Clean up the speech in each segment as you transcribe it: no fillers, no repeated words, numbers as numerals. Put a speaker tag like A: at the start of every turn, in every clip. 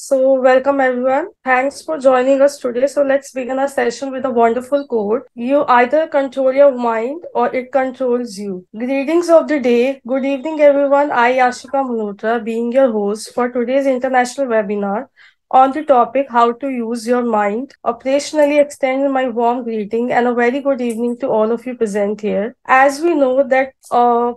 A: Welcome everyone. Thanks for joining us today. Let's begin our session with a wonderful quote. You either control your mind or it controls you. Greetings of the day. Good evening, everyone. I, Ashika Malhotra, being your host for today's international webinar on the topic how to use your mind. Operationally extend my warm greeting and a very good evening to all of you present here. As we know that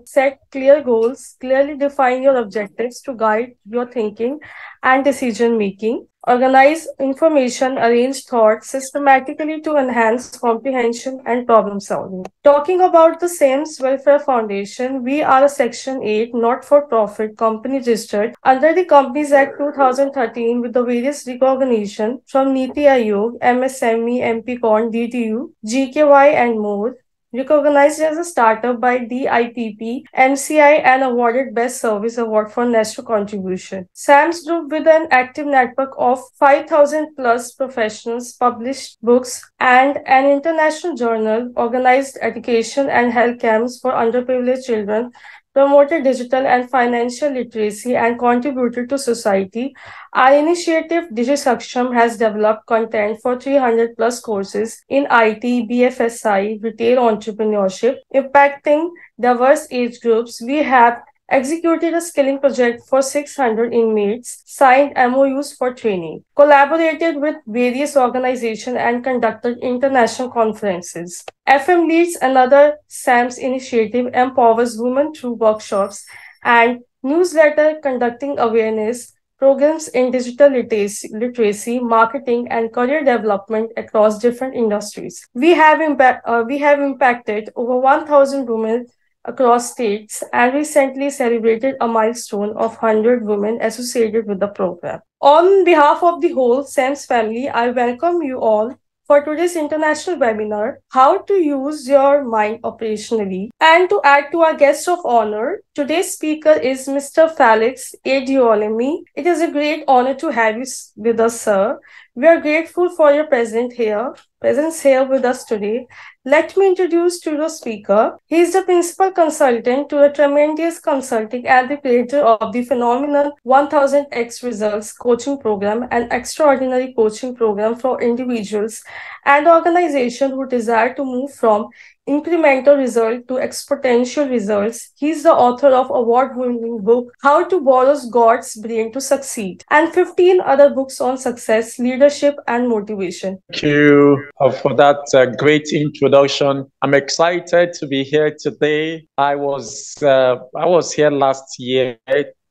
A: set clear goals, clearly define your objectives to guide your thinking and decision making. Organize information, arrange thought systematically to enhance comprehension and problem solving. Talking about the SAMES Welfare Foundation, we are a Section 8 not for profit company registered under the Companies Act 2013 with the various recognition from NITI Aayog, MSME, MPCON, DTU, GKY, and more. Recognized as a startup by DIPP, MCI, and awarded Best Service Award for National Contribution. SAMS Group, with an active network of 5,000 plus professionals, published books, and an international journal, organized education and health camps for underprivileged children, promoted digital and financial literacy, and contributed to society. Our initiative, DigiSaksham, has developed content for 300 plus courses in IT, BFSI, retail entrepreneurship, impacting diverse age groups. We have executed a skilling project for 600 inmates, signed MOUs for training, collaborated with various organizations, and conducted international conferences. FM leads another SAMS initiative, empowers women through workshops and newsletter conducting awareness programs in digital literacy, marketing, and career development across different industries. We have impacted over 1,000 women across states and recently celebrated a milestone of 100 women associated with the program. On behalf of the whole SAMS family, I welcome you all for today's international webinar, How to Use Your Mind Operationally. And to add to our guest of honor, today's speaker is Mr. Felix Ediolemi. It is a great honor to have you with us, sir. We are grateful for your presence here with us today. Let me introduce to the speaker. He is the principal consultant to the Tremendous Consulting and the creator of the phenomenal 1000x Results coaching program, an extraordinary coaching program for individuals and organizations who desire to move from incremental result to exponential results. He's the author of award-winning book How to Borrow God's Brain to Succeed and 15 other books on success, leadership, and motivation.
B: Thank you for that great introduction. I'm excited to be here today. I was here last year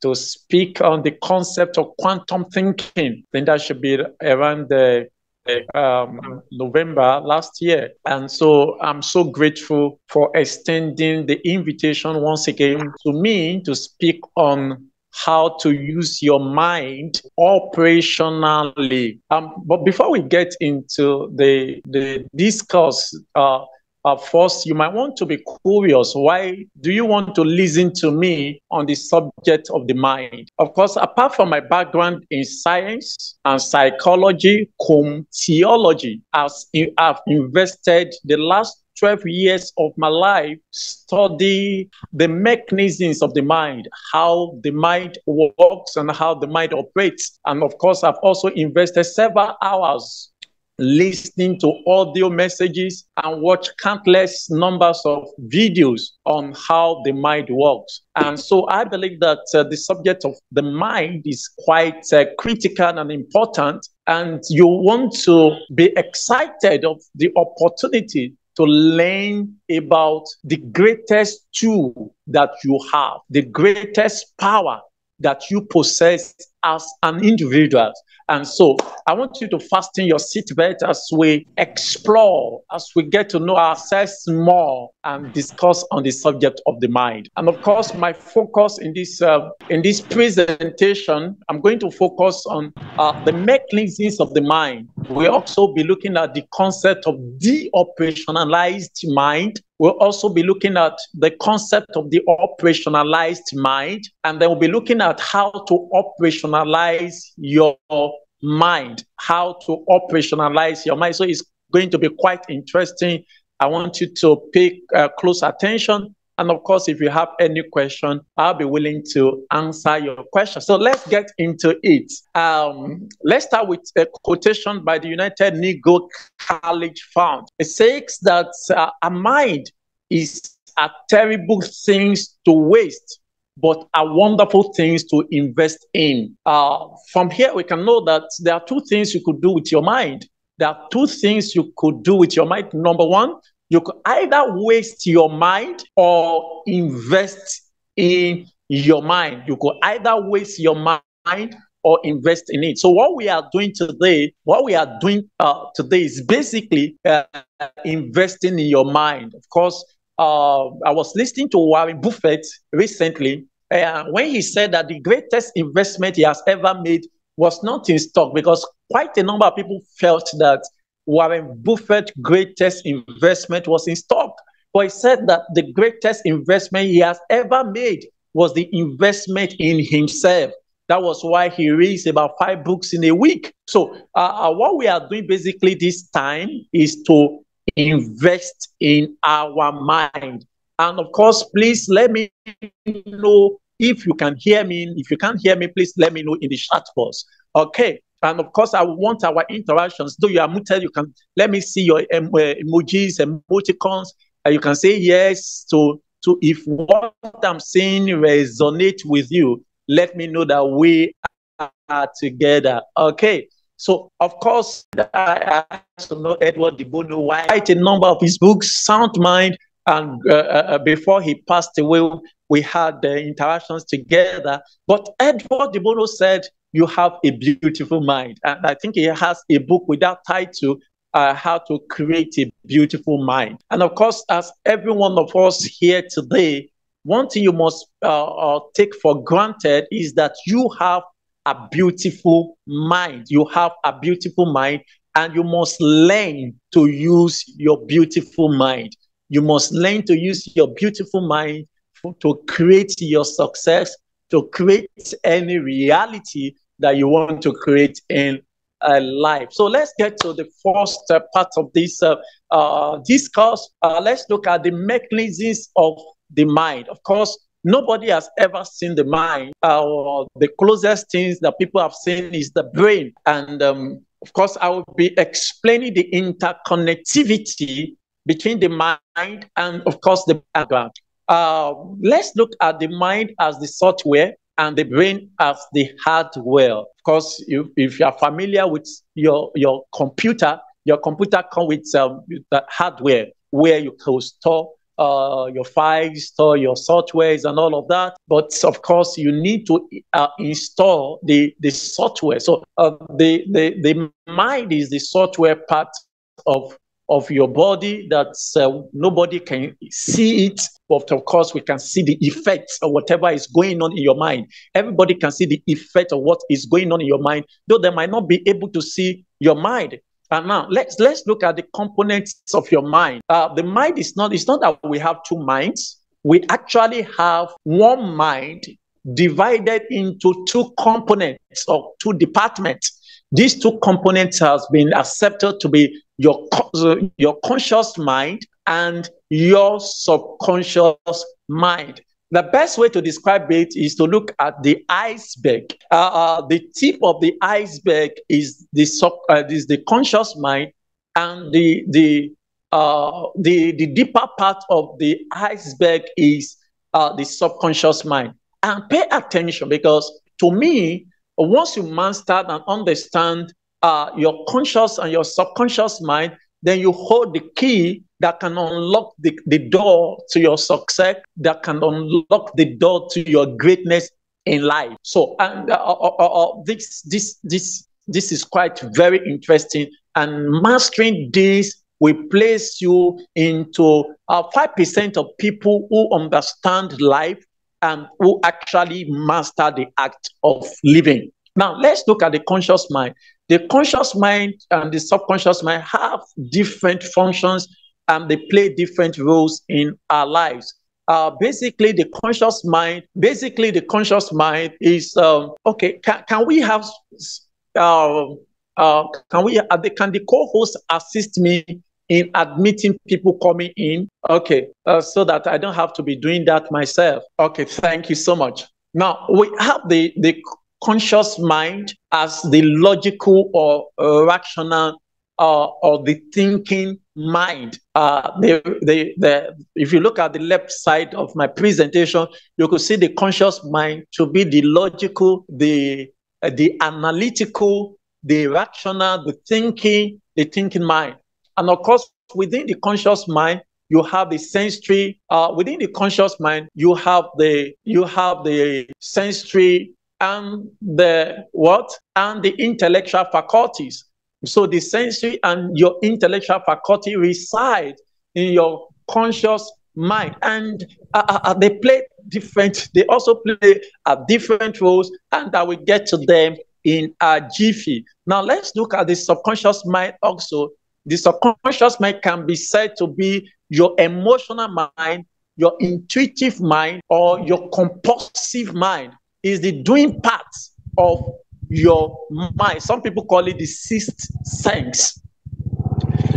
B: to speak on the concept of quantum thinking. I think that should be around the November last year. And so I'm so grateful for extending the invitation once again to me to speak on how to use your mind operationally. But before we get into the discourse, first, you might want to be curious. Why do you want to listen to me on the subject of the mind? Of course, apart from my background in science and psychology, theology, I've invested the last 12 years of my life study the mechanisms of the mind, how the mind works and how the mind operates. And of course, I've also invested several hours listening to audio messages and watch countless numbers of videos on how the mind works. And so I believe that the subject of the mind is quite critical and important, and you want to be excited of the opportunity to learn about the greatest tool that you have, the greatest power that you possess as an individual. And so I want you to fasten your seatbelt as we explore, as we get to know ourselves more and discuss on the subject of the mind. And of course, my focus in this presentation, I'm going to focus on the mechanisms of the mind. We'll also be looking at the concept of de-operationalized mind. We'll also be looking at the concept of the operationalized mind, and then we'll be looking at how to operationalize your mind, how to operationalize your mind. So it's going to be quite interesting. I want you to pay close attention And of course, if you have any question, I'll be willing to answer your question. So let's get into it. Let's start with a quotation by the United Negro College Fund. It says that a mind is a terrible thing to waste, but are wonderful things to invest in. From here, we can know that there are two things you could do with your mind. There are two things you could do with your mind. Number one, you could either waste your mind or invest in your mind. You could either waste your mind or invest in it. So what we are doing today, is basically investing in your mind. Of course, I was listening to Warren Buffett recently, when he said that the greatest investment he has ever made was not in stock, because quite a number of people felt that Warren Buffett's greatest investment was in stock. But he said that the greatest investment he has ever made was the investment in himself. That was why he reads about 5 books in a week. So what we are doing basically this time is to invest in our mind. And of course, please let me know if you can hear me. If you can't hear me, please let me know in the chat box. Okay. And of course, I want our interactions. Though you are muted, you can let me see your emojis, emoticons. You can say yes. So if what I'm saying resonates with you, let me know that we are together. Okay. So, of course, I also know Edward de Bono, why write a number of his books, Sound Mind, and before he passed away, we had the interactions together. But Edward de Bono said, you have a beautiful mind. And I think he has a book with that title, How to Create a Beautiful Mind. And of course, as every one of us here today, one thing you must take for granted is that you have a beautiful mind. You have a beautiful mind, and you must learn to use your beautiful mind. You must learn to use your beautiful mind to create your success, to create any reality that you want to create in life. So let's get to the first part of this discourse. Let's look at the mechanisms of the mind. Of course, nobody has ever seen the mind. The closest things that people have seen is the brain. And of course, I will be explaining the interconnectivity between the mind and, of course, the background. Let's look at the mind as the software and the brain as the hardware. Of course, if you are familiar with your computer comes with the hardware where you can store your files, store your softwares and all of that. But of course, you need to install the software. So the mind is the software part of your body that nobody can see it, but of course we can see the effects of whatever is going on in your mind. Everybody can see the effect of what is going on in your mind, though they might not be able to see your mind. And now let's look at the components of your mind. The mind it's not that we have two minds. We actually have one mind divided into two components or two departments. These two components has been accepted to be your conscious mind and your subconscious mind. The best way to describe it is to look at the iceberg. The tip of the iceberg is the conscious mind, and the deeper part of the iceberg is the subconscious mind. And pay attention, because to me, once you master and understand your conscious and your subconscious mind, then you hold the key that can unlock the door to your success, that can unlock the door to your greatness in life. So, and this is quite very interesting. And mastering this will place you into 5% of people who understand life and who actually master the act of living. Now, let's look at the conscious mind. The conscious mind and the subconscious mind have different functions, and they play different roles in our lives. Basically, the conscious mind is okay. Can we have? Can the co-host assist me in admitting people coming in. Okay, so that I don't have to be doing that myself. Okay, thank you so much. Now, we have the conscious mind as the logical or rational or the thinking mind. If you look at the left side of my presentation, you could see the conscious mind to be the logical, the analytical, the rational, the thinking mind. And of course, within the conscious mind, you have the sensory. Within the conscious mind, you have the sensory and the what and the intellectual faculties. So the sensory and your intellectual faculty reside in your conscious mind, and they play different. They also play different roles, and I will get to them in a jiffy. Now let's look at the subconscious mind also. The subconscious mind can be said to be your emotional mind, your intuitive mind, or your compulsive mind. Is the doing part of your mind. Some people call it the sixth sense.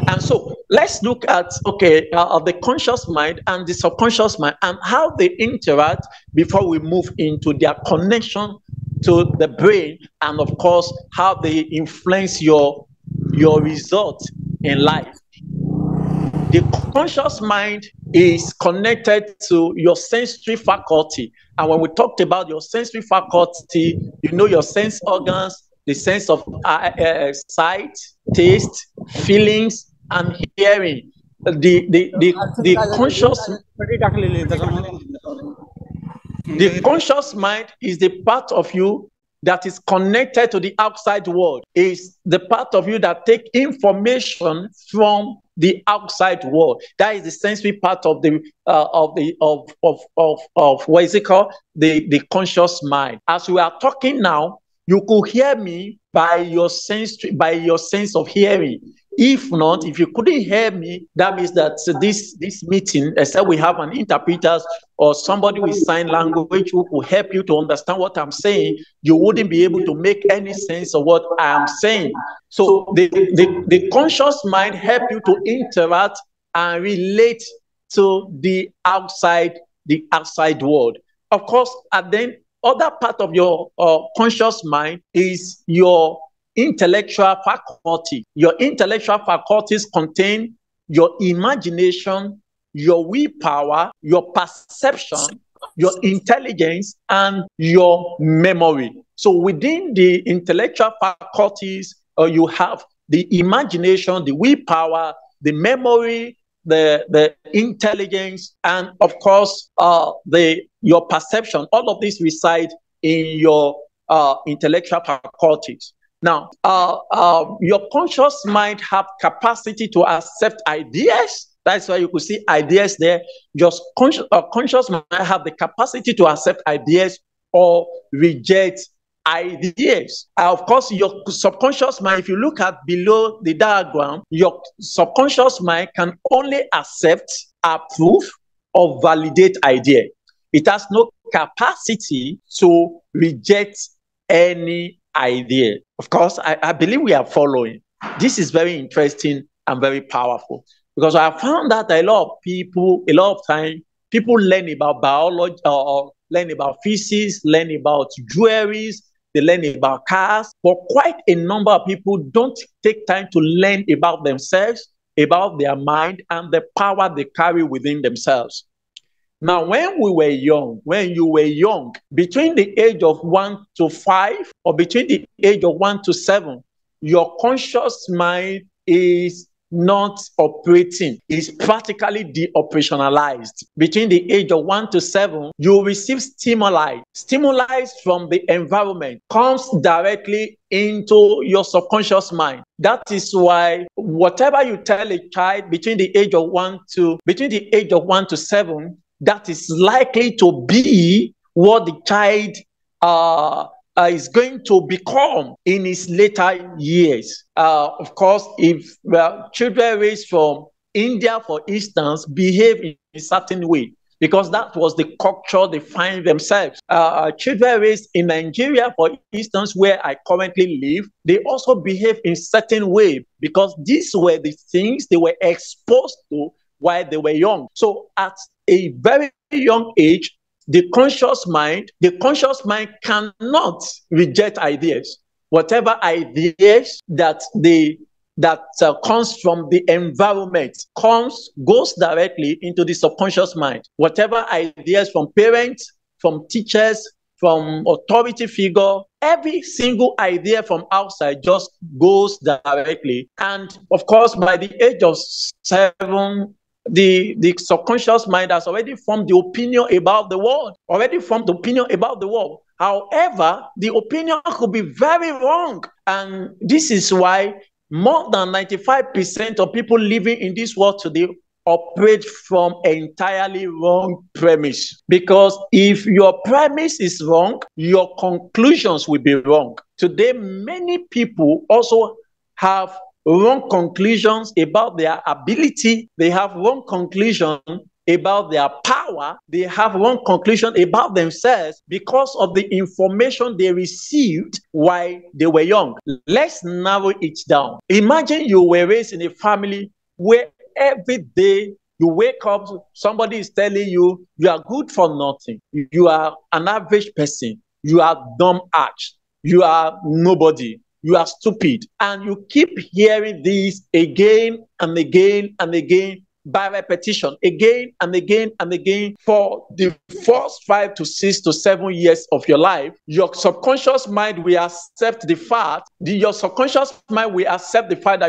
B: And so let's look at, the conscious mind and the subconscious mind and how they interact before we move into their connection to the brain, and of course, how they influence your result in life. The conscious mind is connected to your sensory faculty. And when we talked about your sensory faculty, you know your sense organs, the sense of sight, taste, feelings, and hearing. The conscious mind is the part of you that is connected to the outside world. Is the part of you that take information from the outside world. That is the sensory part of what is it called? The conscious mind. As we are talking now, you could hear me by your sense of hearing. If not, if you couldn't hear me, that means that this meeting, except we have an interpreter or somebody with sign language who will help you to understand what I'm saying, you wouldn't be able to make any sense of what I am saying. So the conscious mind help you to interact and relate to the outside world. Of course, and then other part of your conscious mind is your intellectual faculty. Your intellectual faculties contain your imagination, your willpower, your perception, your intelligence, and your memory. So within the intellectual faculties, you have the imagination, the willpower, the memory, the intelligence, and of course, your perception. All of these reside in your intellectual faculties. Now, your conscious mind have capacity to accept ideas. That's why you could see ideas there. Just conscious mind have the capacity to accept ideas or reject ideas. Of course, your subconscious mind, if you look at below the diagram, your subconscious mind can only accept, approve, or validate idea. It has no capacity to reject any idea. Of course, I believe we are following. This is very interesting and very powerful, because I found that a lot of time, people learn about biology or learn about physics, learn about jewelries, they learn about cars, but quite a number of people don't take time to learn about themselves, about their mind, and the power they carry within themselves. Now, when you were young, between the age of 1 to 5 or between the age of 1 to 7, your conscious mind is not operating, is practically de-operationalized. Between the age of 1 to 7, you receive stimuli. Stimuli from the environment comes directly into your subconscious mind. That is why whatever you tell a child between the age of 1 to 7, that is likely to be what the child is going to become in his later years. Of course, if children raised from India, for instance, behave in a certain way, because that was the culture they find themselves. Children raised in Nigeria, for instance, where I currently live, they also behave in certain way because these were the things they were exposed to while they were young. So at a very young age, the conscious mind cannot reject ideas. Whatever ideas that comes from the environment goes directly into the subconscious mind. Whatever ideas from parents, from teachers, from authority figure, every single idea from outside just goes directly. And of course, by the age of 7, the subconscious mind has already formed the opinion about the world, However, the opinion could be very wrong. And this is why more than 95% of people living in this world today operate from entirely wrong premise. Because if your premise is wrong, your conclusions will be wrong. Today, many people also have wrong conclusions about their ability. They have wrong conclusion about their power. They have wrong conclusion about themselves because of the information they received while they were young. Let's narrow it down. Imagine you were raised in a family where every day you wake up, somebody is telling you, you are good for nothing. You are an average person. You are dumb arch. You are nobody. You are stupid. And you keep hearing this again and again and again by repetition, again and again and again for the first 5 to 6 to 7 years of your life. Your subconscious mind will accept the fact that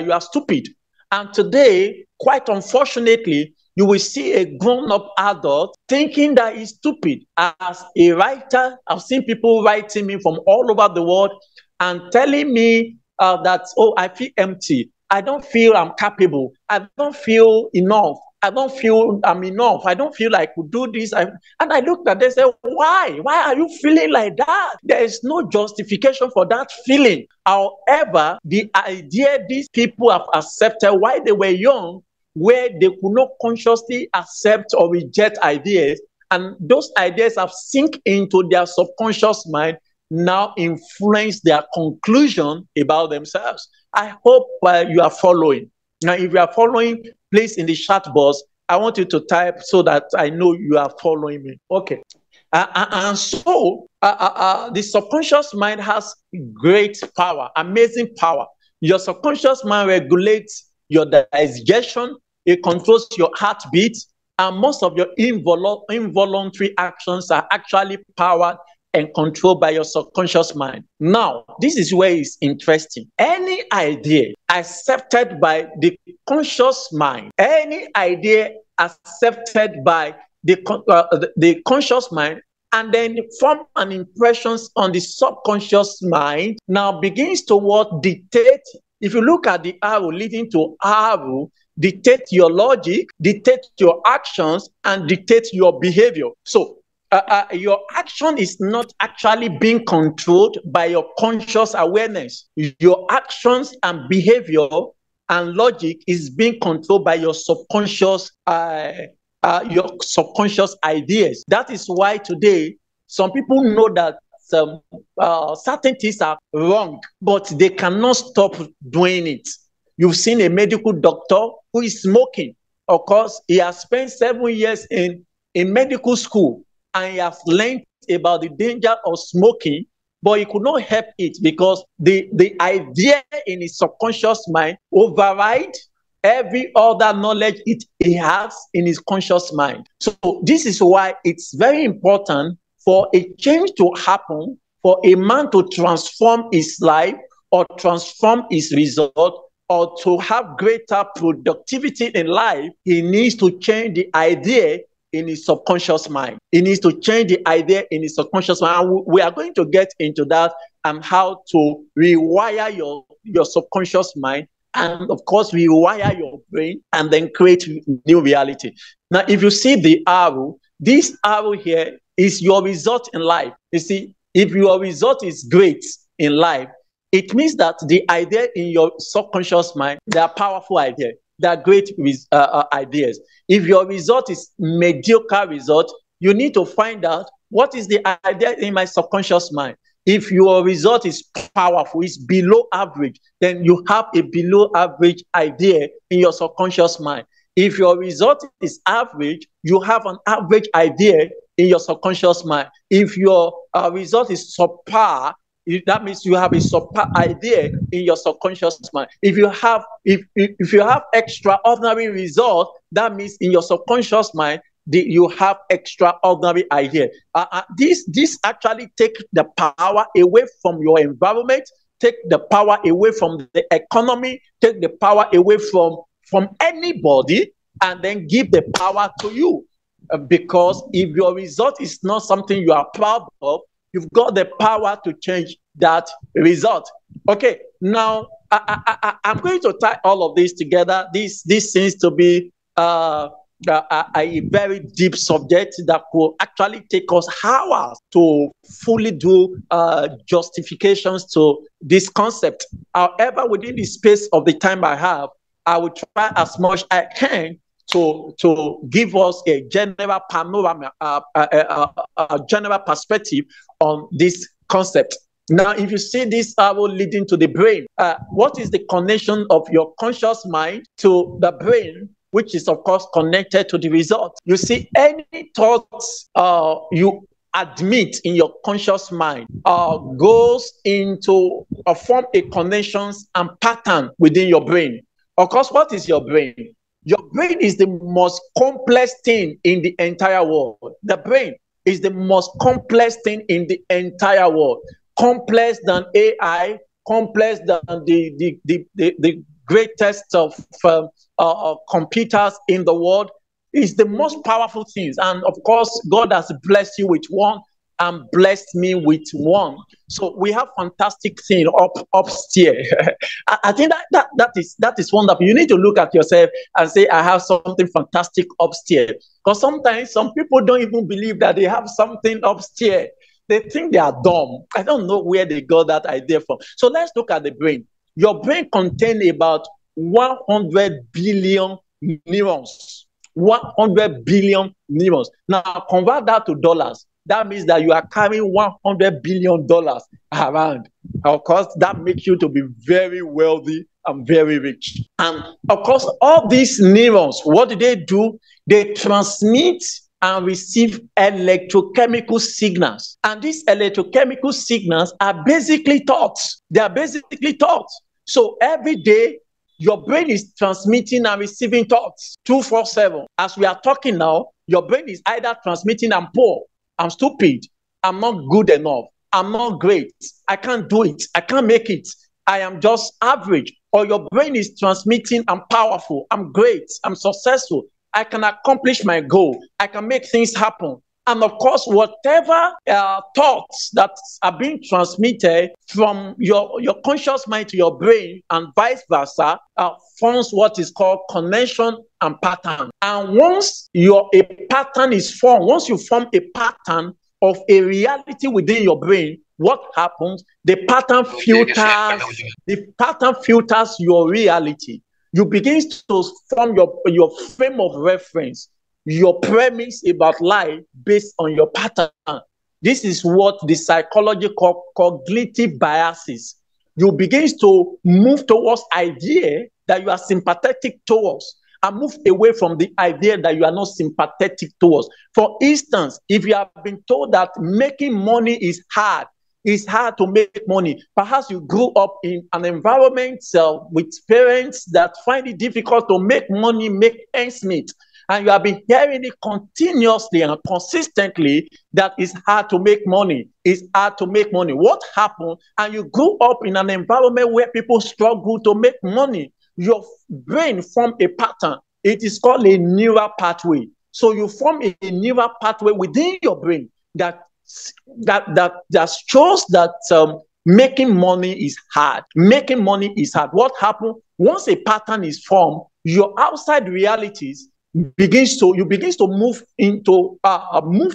B: you are stupid. And today, quite unfortunately, you will see a grown-up adult thinking that he's stupid. As a writer, I've seen people writing me from all over the world and telling me that, I feel empty. I don't feel I'm capable. I don't feel enough. I don't feel I'm enough. I don't feel like I could do this. And I looked at them and said, why? Why are you feeling like that? There is no justification for that feeling. However, the idea these people have accepted while they were young, where they could not consciously accept or reject ideas, and those ideas have sink into their subconscious mind, now influence their conclusion about themselves. I hope you are following. Now, if you are following, please in the chat box, I want you to type so that I know you are following me. Okay. And so the subconscious mind has great power, amazing power. Your subconscious mind regulates your digestion, it controls your heartbeat, and most of your involuntary actions are actually powered and controlled by your subconscious mind. Now, this is where it's interesting. Any idea accepted by the conscious mind, any idea accepted by the conscious mind, and then form an impression on the subconscious mind, now begins to dictate. If you look at the arrow leading to arrow, dictate your logic, dictate your actions, and dictate your behavior. So your action is not actually being controlled by your conscious awareness. Your actions and behavior and logic is being controlled by your subconscious ideas. That is why today some people know that certain things are wrong, but they cannot stop doing it. You've seen a medical doctor who is smoking. Of course, he has spent 7 years in medical school, and he has learned about the danger of smoking, but he could not help it because the idea in his subconscious mind override every other knowledge he has in his conscious mind. So this is why it's very important for a change to happen, for a man to transform his life or transform his result, or to have greater productivity in life. He needs to change the idea in his subconscious mind. He needs to change the idea in his subconscious mind. And we are going to get into that and how to rewire your subconscious mind, and of course rewire your brain and then create new reality. Now, if you see the arrow, this arrow here is your result in life. You see, if your result is great in life, it means that the idea in your subconscious mind, they are powerful ideas. that great ideas. If your result is mediocre result, you need to find out what is the idea in my subconscious mind. If your result is powerful, it's below average, then you have a below average idea in your subconscious mind. If your result is average, you have an average idea in your subconscious mind. If your result is subpar, that means you have a subpar idea in your subconscious mind. If you have extraordinary result, that means in your subconscious mind you have extraordinary idea. This actually take the power away from your environment, take the power away from the economy, take the power away from anybody, and then give the power to you. Because if your result is not something you are proud of, you've got the power to change that result. Okay, now I'm going to tie all of this together. This seems to be a very deep subject that will actually take us hours to fully do justifications to this concept. However, within the space of the time I have, I will try as much as I can to give us a general panorama, a general perspective on this concept. Now, if you see this arrow leading to the brain, what is the connection of your conscious mind to the brain, which is, of course, connected to the result? You see, any thoughts you admit in your conscious mind goes into form a connections and pattern within your brain. Of course, what is your brain? Your brain is the most complex thing in the entire world. The brain is the most complex thing in the entire world. Complex than AI, complex than the greatest of computers in the world. It's the most powerful things. And of course, God has blessed you with one and blessed me with one. So we have fantastic thing upstairs. I think that is wonderful. You need to look at yourself and say, I have something fantastic upstairs. Because sometimes some people don't even believe that they have something upstairs. They think they are dumb. I don't know where they got that idea from. So let's look at the brain. Your brain contains about 100 billion neurons. 100 billion neurons. Now convert that to dollars. That means that you are carrying $100 billion around. Of course, that makes you to be very wealthy and very rich. And of course, all these neurons, what do? They transmit and receive electrochemical signals. And these electrochemical signals are basically thoughts. They are basically thoughts. So every day, your brain is transmitting and receiving thoughts 24/7. As we are talking now, your brain is either transmitting I'm poor, I'm stupid, I'm not good enough, I'm not great, I can't do it, I can't make it, I am just average. Or your brain is transmitting I'm powerful, I'm great, I'm successful, I can accomplish my goal, I can make things happen. And of course, whatever thoughts that are being transmitted from your conscious mind to your brain and vice versa forms what is called connection and pattern. And once a pattern is formed, once you form a pattern of a reality within your brain, what happens? The pattern filters your reality. You begin to form your frame of reference, your premise about life based on your pattern. This is what the psychology call cognitive biases. You begin to move towards idea that you are sympathetic towards and move away from the idea that you are not sympathetic towards. For instance, if you have been told that making money is hard, it's hard to make money. Perhaps you grew up in an environment with parents that find it difficult to make money, make ends meet. And you have been hearing it continuously and consistently that it's hard to make money. It's hard to make money. What happened? And you grew up in an environment where people struggle to make money. Your brain formed a pattern. It is called a neural pathway. So you form a neural pathway within your brain that shows that making money is hard. Making money is hard. What happened? Once a pattern is formed, your outside realities you begins to move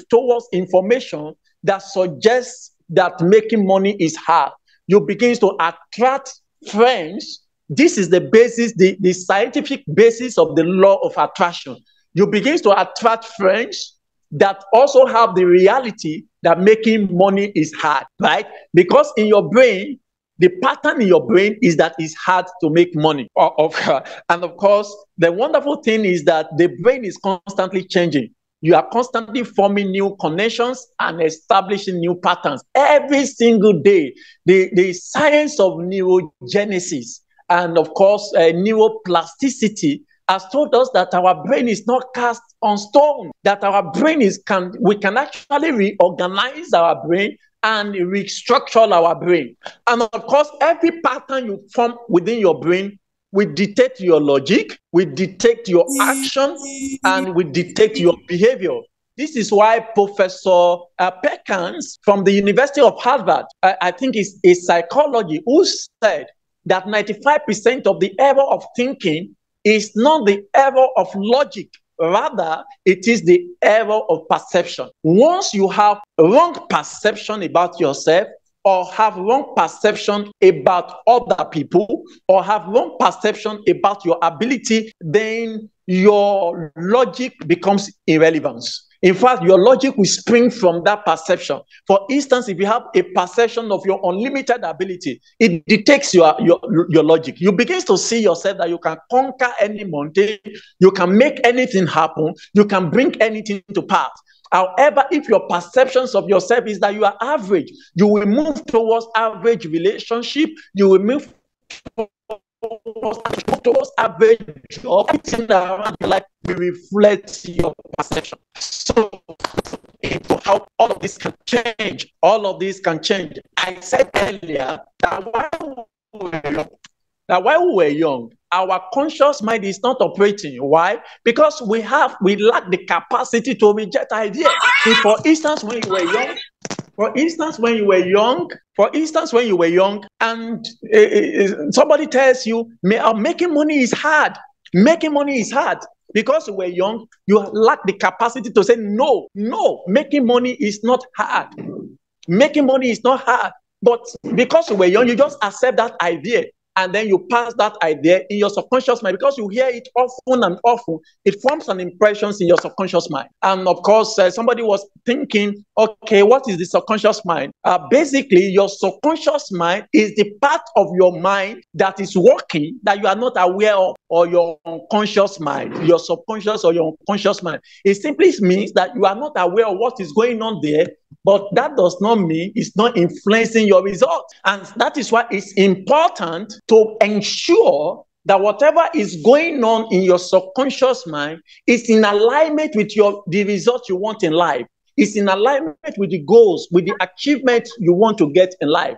B: towards information that suggests that making money is hard. You begin to attract friends This is the basis, the scientific basis of the law of attraction. You begin to attract friends that also have the reality that making money is hard, right? Because in your brain, the pattern in your brain is that it's hard to make money. And of course, the wonderful thing is that the brain is constantly changing. You are constantly forming new connections and establishing new patterns every single day. The science of neurogenesis and, of course, neuroplasticity has told us that our brain is not cast on stone, that our brain we can actually reorganize our brain and restructure our brain. And of course, every pattern you form within your brain will dictate your logic, will dictate your action, and will dictate your behavior. This is why Professor Perkins from the University of Harvard, I think is a psychology, who said that 95% of the error of thinking is not the error of logic. Rather, it is the error of perception. Once you have wrong perception about yourself, or have wrong perception about other people, or have wrong perception about your ability, then your logic becomes irrelevant. In fact, your logic will spring from that perception. For instance, if you have a perception of your unlimited ability, it dictates your logic. You begin to see yourself that you can conquer any mountain, you can make anything happen, you can bring anything to pass. However, if your perceptions of yourself is that you are average, you will move towards average relationship, you will move towards average job. Everything around your life will reflect your perception. So, how all of this can change, I said earlier that while we were young, our conscious mind is not operating. Why? Because we lack the capacity to reject ideas. For instance, when you were young, and somebody tells you, making money is hard. Making money is hard. Because you were young, you lack the capacity to say, no, making money is not hard. Making money is not hard. But because you were young, you just accept that idea. And then you pass that idea in your subconscious mind, because you hear it often and often, it forms an impression in your subconscious mind. And of course, somebody was thinking, okay, what is the subconscious mind? Basically, your subconscious mind is the part of your mind that is working that you are not aware of, or your unconscious mind, your subconscious or your unconscious mind. It simply means that you are not aware of what is going on there, but that does not mean it's not influencing your results. And that is why it's important to ensure that whatever is going on in your subconscious mind is in alignment with the results you want in life. It's in alignment with the goals, with the achievements you want to get in life.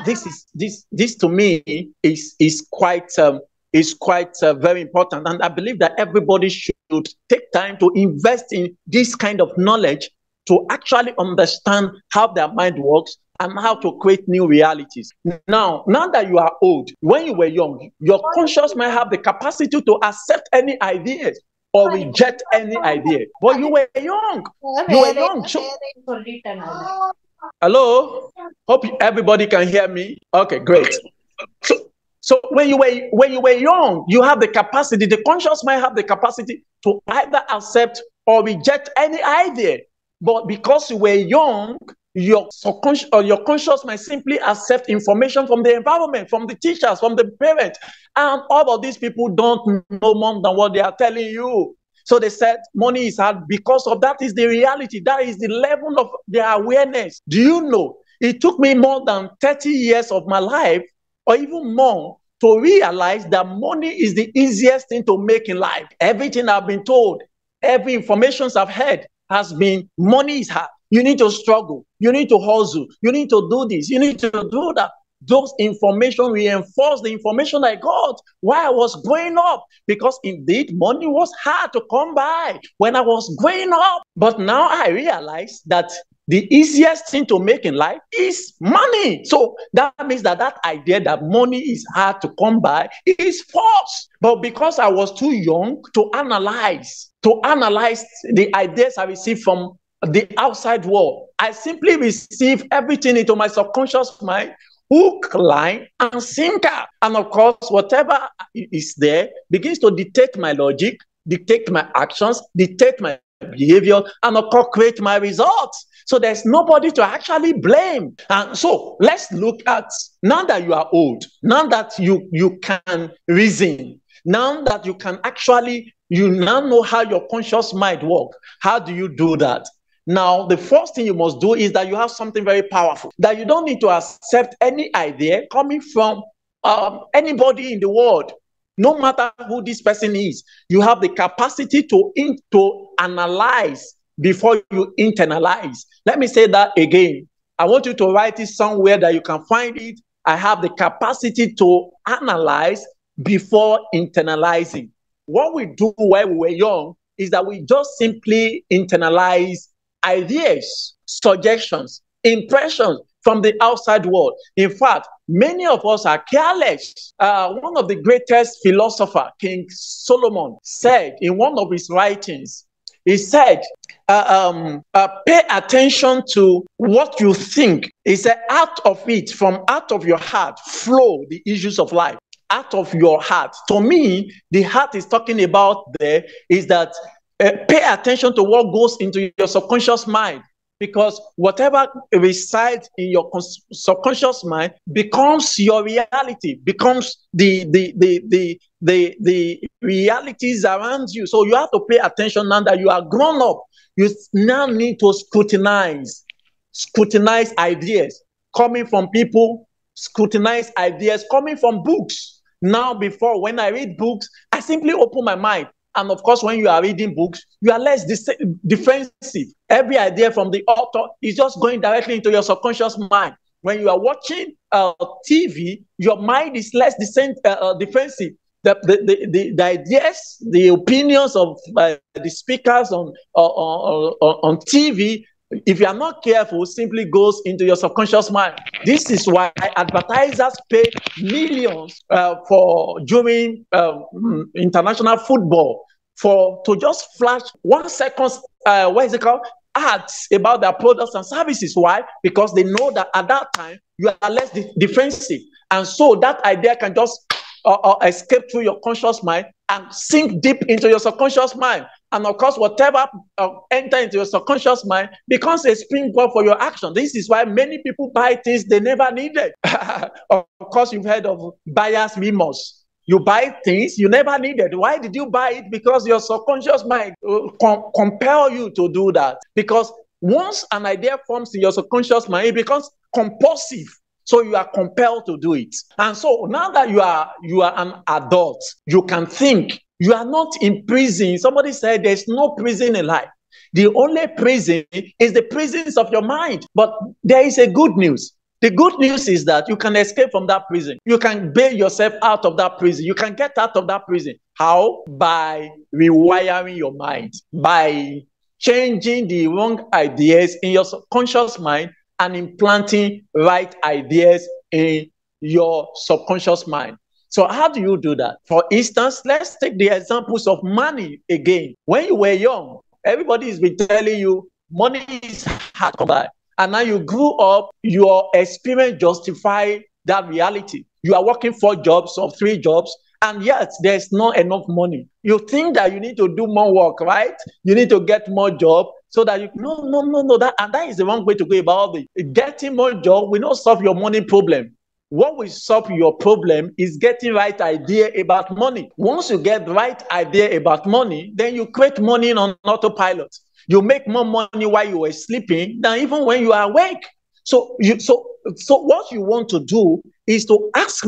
B: This to me is quite very important, and I believe that everybody should take time to invest in this kind of knowledge to actually understand how their mind works and how to create new realities. Now that you are old, when you were young, your conscious might have the capacity to accept any ideas or reject any idea. But you were young. So, hello? Hope everybody can hear me. Okay, great. So when you were young, you have the capacity, the conscious might have the capacity to either accept or reject any idea. But because you were young, your subconscious or your conscious might simply accept information from the environment, from the teachers, from the parents. And all of these people don't know more than what they are telling you. So they said money is hard because of that is the reality. That is the level of their awareness. Do you know, it took me more than 30 years of my life, or even more, to realize that money is the easiest thing to make in life. Everything I've been told, every information I've heard has been money is hard. You need to struggle. You need to hustle. You need to do this. You need to do that. Those information reinforce the information I got while I was growing up, because indeed money was hard to come by when I was growing up. But now I realize that the easiest thing to make in life is money. So that means that idea that money is hard to come by is false. But because I was too young to analyze the ideas I received from the outside world, I simply receive everything into my subconscious mind hook, line, and sinker. And of course, whatever is there begins to dictate my logic, dictate my actions, dictate my behavior, and of course, create my results. So there's nobody to actually blame. And so let's look at, now that you are old, now that you can reason, now that you can actually, you now know how your conscious mind works. How do you do that? Now, the first thing you must do is that you have something very powerful, that you don't need to accept any idea coming from anybody in the world. No matter who this person is, you have the capacity to analyze before you internalize. Let me say that again. I want you to write it somewhere that you can find it. I have the capacity to analyze before internalizing. What we do while we were young is that we just simply internalize ideas, suggestions, impressions from the outside world. In fact, many of us are careless. One of the greatest philosophers, King Solomon, said in one of his writings, he said, pay attention to what you think. He said, out of it, from out of your heart, flow the issues of life. Out of your heart. To me, the heart is talking about there is that pay attention to what goes into your subconscious mind, because whatever resides in your subconscious mind becomes your reality, becomes the realities around you. So you have to pay attention now that you are grown up. You now need to scrutinize ideas coming from people, scrutinize ideas coming from books. Now, before, when I read books, I simply open my mind. And of course, when you are reading books, you are less defensive. Every idea from the author is just going directly into your subconscious mind. When you are watching TV, your mind is less defensive. The ideas, the opinions of the speakers on TV, if you are not careful, simply goes into your subconscious mind. This is why advertisers pay millions during international football to just flash 1 second, ads about their products and services. Why? Because they know that at that time you are less defensive, and so that idea can just escape through your conscious mind and sink deep into your subconscious mind. And of course, whatever enters into your subconscious mind becomes a springboard for your action. This is why many people buy things they never needed. Of course, you've heard of buyer's remorse. You buy things you never needed. Why did you buy it? Because your subconscious mind compel you to do that. Because once an idea forms in your subconscious mind, it becomes compulsive. So you are compelled to do it. And so now that you are an adult, you can think. You are not in prison. Somebody said there's no prison in life. The only prison is the prisons of your mind. But there is a good news. The good news is that you can escape from that prison. You can bail yourself out of that prison. You can get out of that prison. How? By rewiring your mind. By changing the wrong ideas in your subconscious mind and implanting right ideas in your subconscious mind. So how do you do that? For instance, let's take the examples of money again. When you were young, everybody has been telling you money is hard to come by. And now you grew up, your experience justifies that reality. You are working 4 jobs or 3 jobs, and yet there's not enough money. You think that you need to do more work, right? You need to get more job so that you, no, that is the wrong way to go about it. Getting more job will not solve your money problem. What will solve your problem is getting right idea about money. Once you get the right idea about money, then you create money on autopilot. You make more money while you are sleeping than even when you are awake. So what you want to do is to ask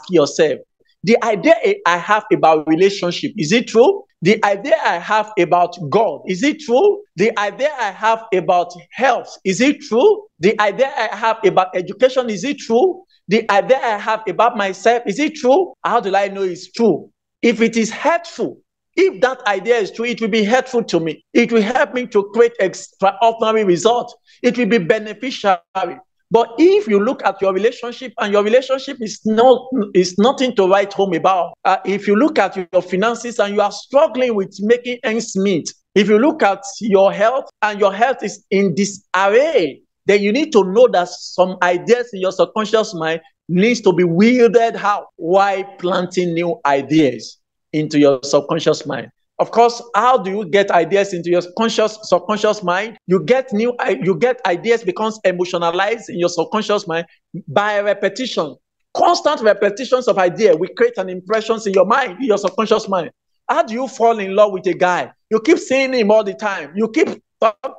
B: yourself, the idea I have about relationship, is it true? The idea I have about God, is it true? The idea I have about health, is it true? The idea I have about education, is it true? The idea I have about myself, is it true? How do I know it's true? If it is hurtful, if that idea is true, it will be hurtful to me. It will help me to create extraordinary results. It will be beneficial. But if you look at your relationship and your relationship is nothing to write home about, if you look at your finances and you are struggling with making ends meet, if you look at your health and your health is in disarray, then you need to know that some ideas in your subconscious mind needs to be wielded out while planting new ideas into your subconscious mind. Of course, how do you get ideas into your subconscious mind? You get ideas becomes emotionalized in your subconscious mind by repetition. Constant repetitions of idea will create an impressions in your mind, in your subconscious mind. How do you fall in love with a guy? You keep seeing him all the time. You keep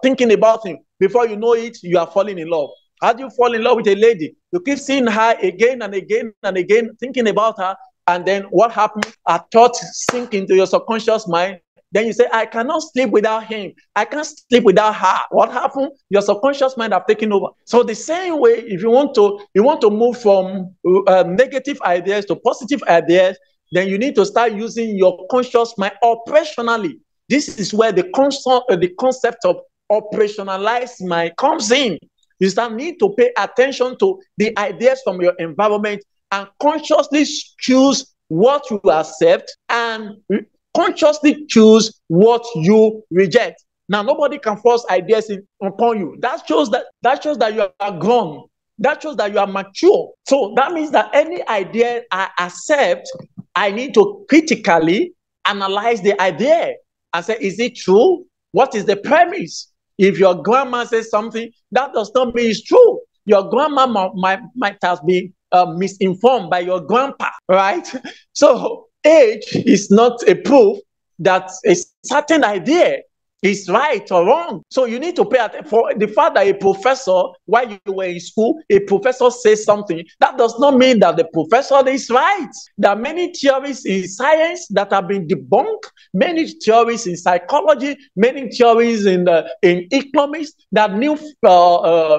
B: thinking about him. Before you know it, you are falling in love. How do you fall in love with a lady? You keep seeing her again and again and again, thinking about her. And then what happens? A thought sink into your subconscious mind. Then you say, I cannot sleep without him. I can't sleep without her. What happened? Your subconscious mind have taken over. So the same way, if you want to move from negative ideas to positive ideas, then you need to start using your conscious mind operationally. This is where the concept of operationalized mind comes in. You start need to pay attention to the ideas from your environment and consciously choose what you accept and consciously choose what you reject. Now, nobody can force ideas upon you. That shows that you are grown. That shows that you are mature. So that means that any idea I accept, I need to critically analyze the idea and say, is it true? What is the premise? If your grandma says something, that does not mean it's true. Your grandma might have been misinformed by your grandpa, right? So age is not a proof that a certain idea is right or wrong. So you need to pay attention. For the fact that a professor, while you were in school, a professor says something, that does not mean that the professor is right. There are many theories in science that have been debunked, many theories in psychology, many theories in economics, that new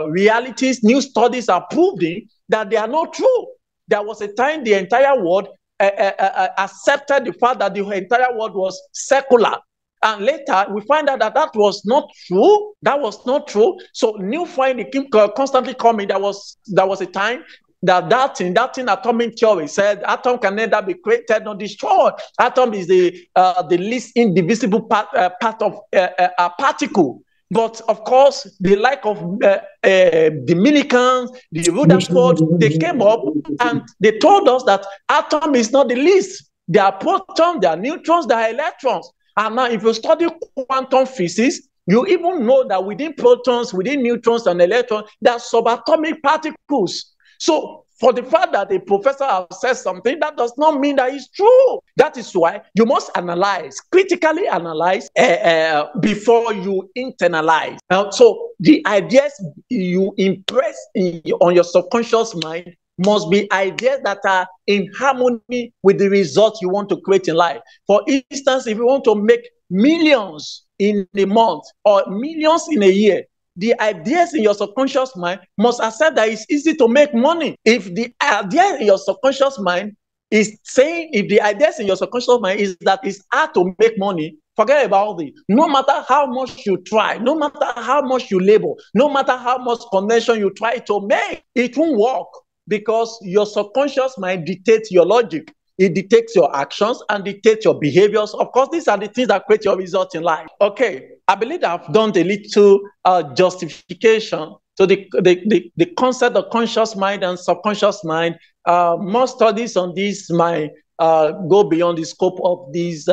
B: realities, new studies are proving that they are not true. There was a time the entire world accepted the fact that the entire world was secular. And later, we find out that that was not true. That was not true. So new finding keep constantly coming. There was a time that thing, atomic theory said atom can neither be created nor destroyed. Atom is the least indivisible part of a particle. But of course, the like of the Millicans, the Rutherford, they came up and they told us that atom is not the least. There are protons, there are neutrons, there are electrons. And now, if you study quantum physics, you even know that within protons, within neutrons and electrons, there are subatomic particles. So, for the fact that a professor has said something, that does not mean that it's true. That is why you must analyze, critically analyze before you internalize. So, the ideas you impress on your subconscious mind must be ideas that are in harmony with the results you want to create in life. For instance, if you want to make millions in a month or millions in a year, the ideas in your subconscious mind must accept that it's easy to make money. If the idea in your subconscious mind is saying, if the ideas in your subconscious mind is that it's hard to make money, forget about it. No matter how much you try, no matter how much you labor, no matter how much connection you try to make, it won't work. Because your subconscious mind dictates your logic. It dictates your actions and dictates your behaviors. Of course, these are the things that create your results in life. Okay, I believe I've done a little justification to the concept of conscious mind and subconscious mind. More studies on this might go beyond the scope of this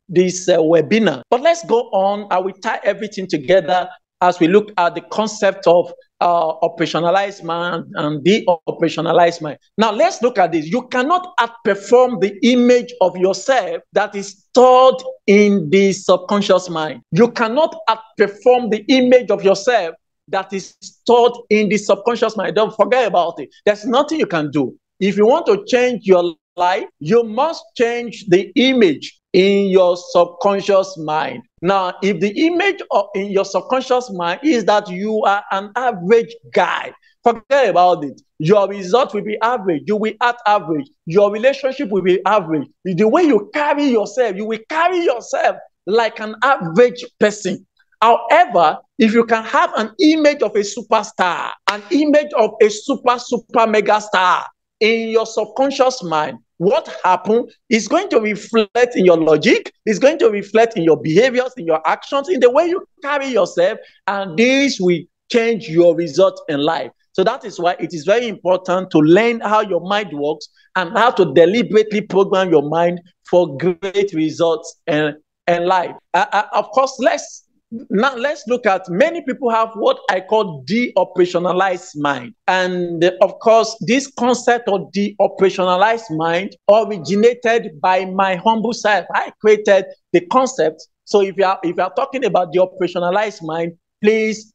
B: webinar. But let's go on. I will tie everything together as we look at the concept of operationalized mind and de-operationalized mind. Now, let's look at this. You cannot outperform the image of yourself that is stored in the subconscious mind. You cannot outperform the image of yourself that is stored in the subconscious mind. Don't forget about it. There's nothing you can do. If you want to change your life, you must change the image in your subconscious mind. Now, if the image in your subconscious mind is that you are an average guy, forget about it. Your result will be average. You will act average. Your relationship will be average. The way you carry yourself, you will carry yourself like an average person. However, if you can have an image of a superstar, an image of a super mega star in your subconscious mind, what happened is going to reflect in your logic, it's going to reflect in your behaviors, in your actions, in the way you carry yourself, and this will change your results in life. So that is why it is very important to learn how your mind works and how to deliberately program your mind for great results in life. Of course, let's look at, many people have what I call de-operationalized mind. And of course, this concept of de-operationalized mind originated by my humble self. I created the concept. So if you are talking about the operationalized mind, please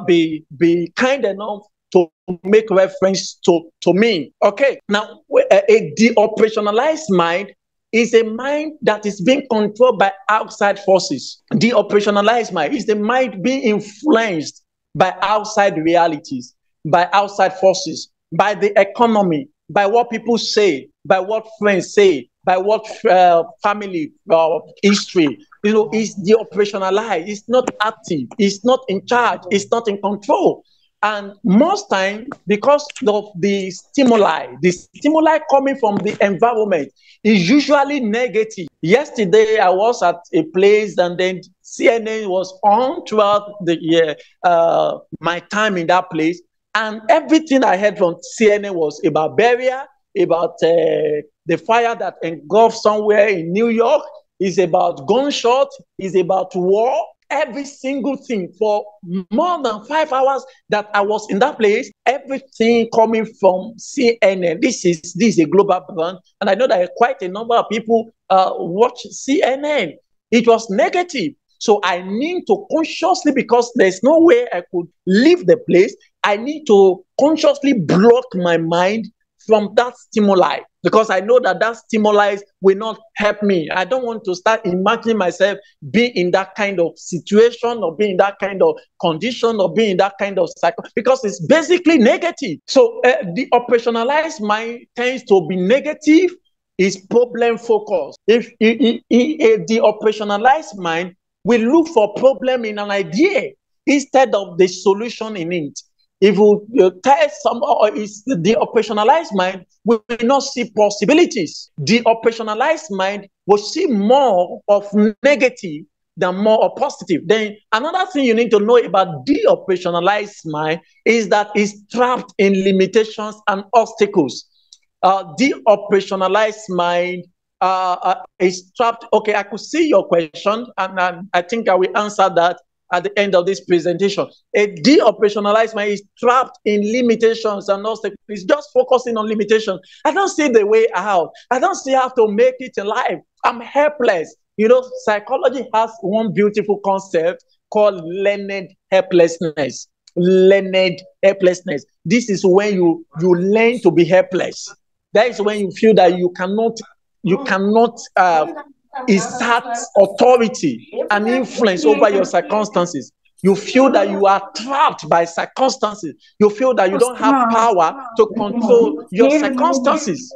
B: be kind enough to make reference to me. Okay, now a de-operationalized mind is a mind that is being controlled by outside forces. De-operationalized mind is the mind being influenced by outside realities, by outside forces, by the economy, by what people say, by what friends say, by what family history. It's de-operationalized. It's not active. It's not in charge. It's not in control. And most time, because of the stimuli coming from the environment is usually negative. Yesterday, I was at a place and then CNN was on throughout the year, my time in that place. And everything I heard from CNN was about burial, about the fire that engulfed somewhere in New York, is about gunshot, is about war. Every single thing for more than 5 hours that I was in that place, everything coming from CNN. This is a global brand, and I know that quite a number of people watch CNN. It was negative. So I need to consciously, because there's no way I could leave the place, I need to consciously block my mind from that stimuli, because I know that stimuli will not help me. I don't want to start imagining myself being in that kind of situation, or being in that kind of condition, or being in that kind of cycle, because it's basically negative. So the operationalized mind tends to be negative, is problem focused. If the operationalized mind will look for problem in an idea instead of the solution in it. If you test some, or is the operationalized mind will not see possibilities. The operationalized mind will see more of negative than more of positive. Then another thing you need to know about the operationalized mind is that it's trapped in limitations and obstacles. The operationalized mind is trapped. Okay, I could see your question, and I think I will answer that at the end of this presentation. A de-operationalized mind is trapped in limitations and obstacles. It's just focusing on limitations. I don't see the way out. I don't see how to make it in life. I'm helpless. Psychology has one beautiful concept called learned helplessness. Learned helplessness. This is when you learn to be helpless. That is when you feel that you cannot exert authority and influence over your circumstances. You feel that you are trapped by circumstances. You feel that you don't have power to control your circumstances.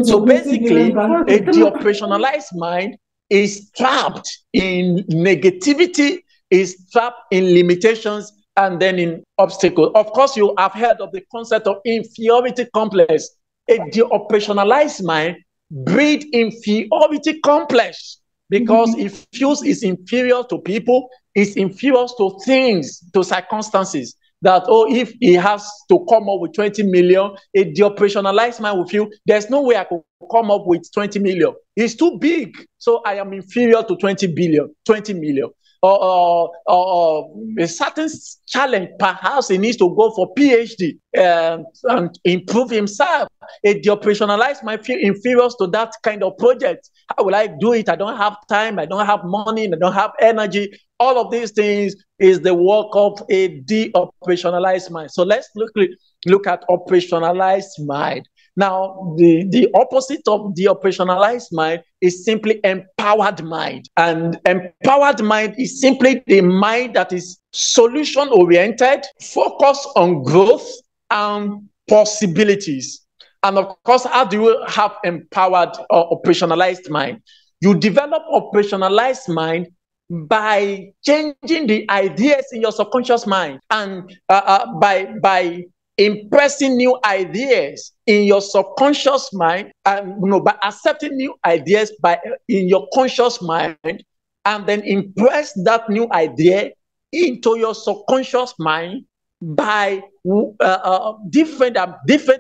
B: So basically, the operationalized mind is trapped in negativity, is trapped in limitations, and then in obstacles. Of course, you have heard of the concept of inferiority complex. The operationalized mind breed inferiority complex, because it feels it's inferior to people, it's inferior to things, to circumstances. That, if he has to come up with 20 million, the operationalized mind will feel there's no way I could come up with 20 million. It's too big, so I am inferior to 20 million. Or a certain challenge, perhaps he needs to go for PhD and improve himself. The operationalized might feel inferior to that kind of project. How will I do it? I don't have time, I don't have money, I don't have energy. All of these things is the work of a de-operationalized mind. So let's look at operationalized mind. Now, the opposite of the operationalized mind is simply empowered mind. And empowered mind is simply the mind that is solution-oriented, focused on growth and possibilities. And of course, how do you have empowered or operationalized mind? You develop operationalized mind by changing the ideas in your subconscious mind, and by impressing new ideas in your subconscious mind, and by accepting new ideas in your conscious mind, and then impress that new idea into your subconscious mind by different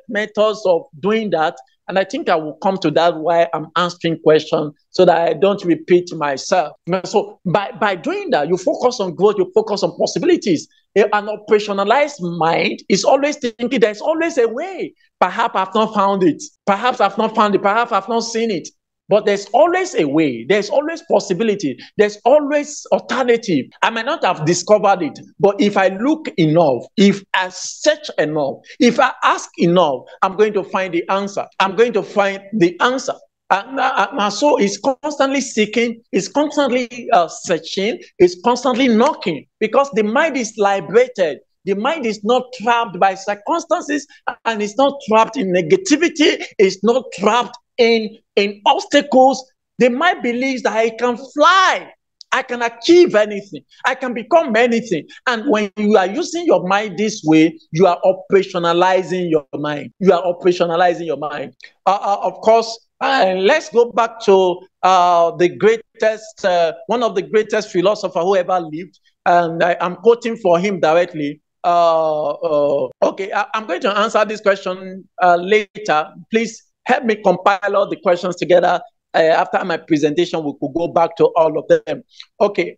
B: methods of doing that. And I think I will come to that while I'm answering questions so that I don't repeat myself. So by doing that, you focus on growth, you focus on possibilities. An operationalized mind is always thinking there's always a way. Perhaps I've not found it. Perhaps I've not found it. Perhaps I've not seen it. But there's always a way. There's always possibility. There's always alternative. I might not have discovered it, but if I look enough, if I search enough, if I ask enough, I'm going to find the answer. I'm going to find the answer. My soul is constantly seeking, is constantly searching, is constantly knocking, because the mind is liberated. The mind is not trapped by circumstances, and it's not trapped in negativity. It's not trapped in obstacles. The mind believes that I can fly, I can achieve anything, I can become anything. And when you are using your mind this way, you are operationalizing your mind. You are operationalizing your mind. Of course, let's go back to the greatest, one of the greatest philosophers who ever lived, and I'm quoting for him directly. Okay, I'm going to answer this question later. Please help me compile all the questions together. After my presentation, we could go back to all of them. Okay,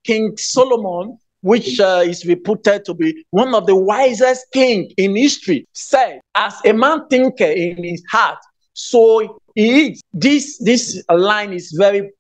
B: King Solomon, which is reputed to be one of the wisest kings in history, said, as a man thinketh in his heart, so he is. This line is very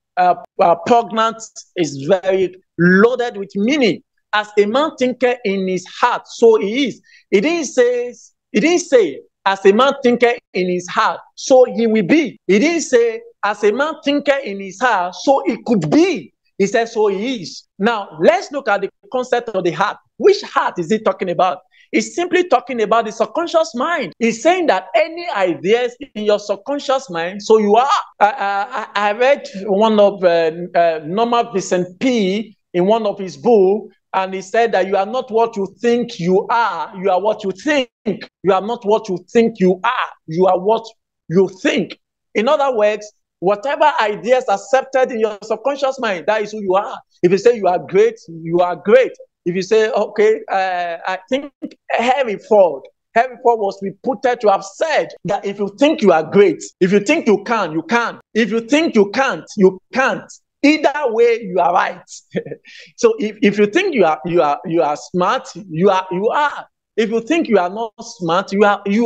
B: pregnant, is very loaded with meaning. As a man thinketh in his heart, so he is. It didn't say, as a man thinketh in his heart, so he will be. He didn't say, as a man thinketh in his heart, so it could be. He said, so he is. Now, let's look at the concept of the heart. Which heart is he talking about? He's simply talking about the subconscious mind. He's saying that any ideas in your subconscious mind, so you are. I read one of Norman Vincent Peale in one of his books, and he said that you are not what you think you are what you think. You are not what you think you are what you think. In other words, whatever ideas accepted in your subconscious mind, that is who you are. If you say you are great, you are great. If you say, okay, I think Henry Ford was reputed to have said that if you think you are great, if you think you can, you can. If you think you can't, you can't. Either way, you are right. So if you think you are smart, you are. If you think you are not smart, you